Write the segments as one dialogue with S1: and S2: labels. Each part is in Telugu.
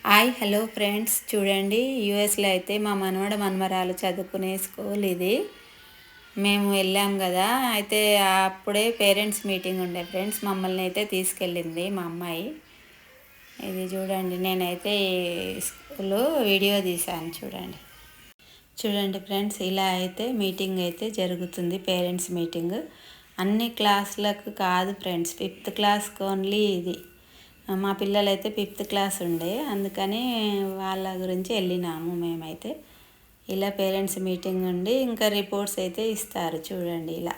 S1: హాయ్ హలో ఫ్రెండ్స్, చూడండి యూఎస్లో అయితే మా మనవడు మనమరాలు చదువుకునే స్కూల్ ఇది. మేము వెళ్ళాం కదా, అయితే అప్పుడే పేరెంట్స్ మీటింగ్ ఉండే ఫ్రెండ్స్. మమ్మల్ని అయితే తీసుకెళ్ళింది మా అమ్మాయి. ఇది చూడండి, నేనైతే ఈ స్కూల్లో వీడియో తీశాను. చూడండి చూడండి ఫ్రెండ్స్, ఇలా అయితే మీటింగ్ అయితే జరుగుతుంది. పేరెంట్స్ మీటింగ్ అన్ని క్లాసులకు కాదు ఫ్రెండ్స్, 5th క్లాస్కి ఓన్లీ ఇది. మా పిల్లలైతే 5th క్లాస్ ఉండే, అందుకని వాళ్ళ గురించి వెళ్ళినాము మేమైతే. ఇలా పేరెంట్స్ మీటింగ్ ఉండి ఇంకా రిపోర్ట్స్ అయితే ఇస్తారు. చూడండి ఇలా.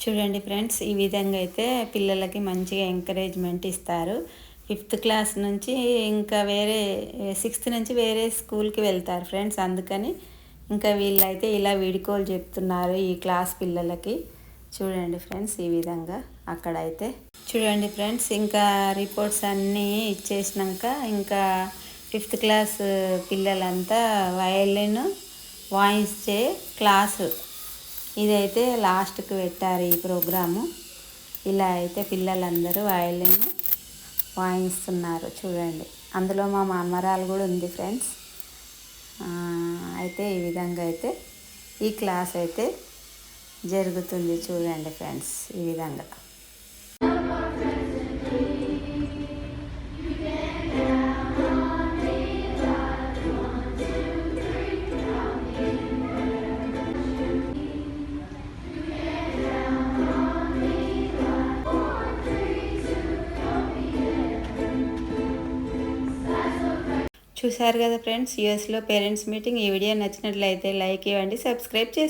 S1: చూడండి ఫ్రెండ్స్, ఈ విధంగా అయితే పిల్లలకి మంచిగా ఎంకరేజ్మెంట్ ఇస్తారు. 5th క్లాస్ నుంచి ఇంకా వేరే 6th నుంచి వేరే స్కూల్కి వెళ్తారు ఫ్రెండ్స్. అందుకని ఇంకా వీళ్ళైతే ఇలా వీడుకోలు చెప్తున్నారు ఈ క్లాస్ పిల్లలకి. చూడండి ఫ్రెండ్స్, ఈ విధంగా అక్కడైతే చూడండి ఫ్రెండ్స్, ఇంకా రిపోర్ట్స్ అన్నీ ఇచ్చేసినాక ఇంకా 5th క్లాస్ పిల్లలంతా వయలిన్ వాయించే క్లాసు ఇదైతే లాస్ట్కి పెట్టారు ఈ ప్రోగ్రాము. ఇలా అయితే పిల్లలందరూ వయలిన్ వాయిస్తున్నారు. చూడండి, అందులో మా మనమరాలు కూడా ఉంది ఫ్రెండ్స్. అయితే ఈ విధంగా అయితే ఈ క్లాస్ అయితే జరుగుతుంది. చూడండి ఫ్రెండ్స్, ఈ విధంగా. చూశారు కదా ఫ్రెండ్స్, యూఎస్లో పేరెంట్స్ మీటింగ్. ఈ వీడియో నచ్చినట్లయితే లైక్ ఇవ్వండి, సబ్స్క్రైబ్ చేసి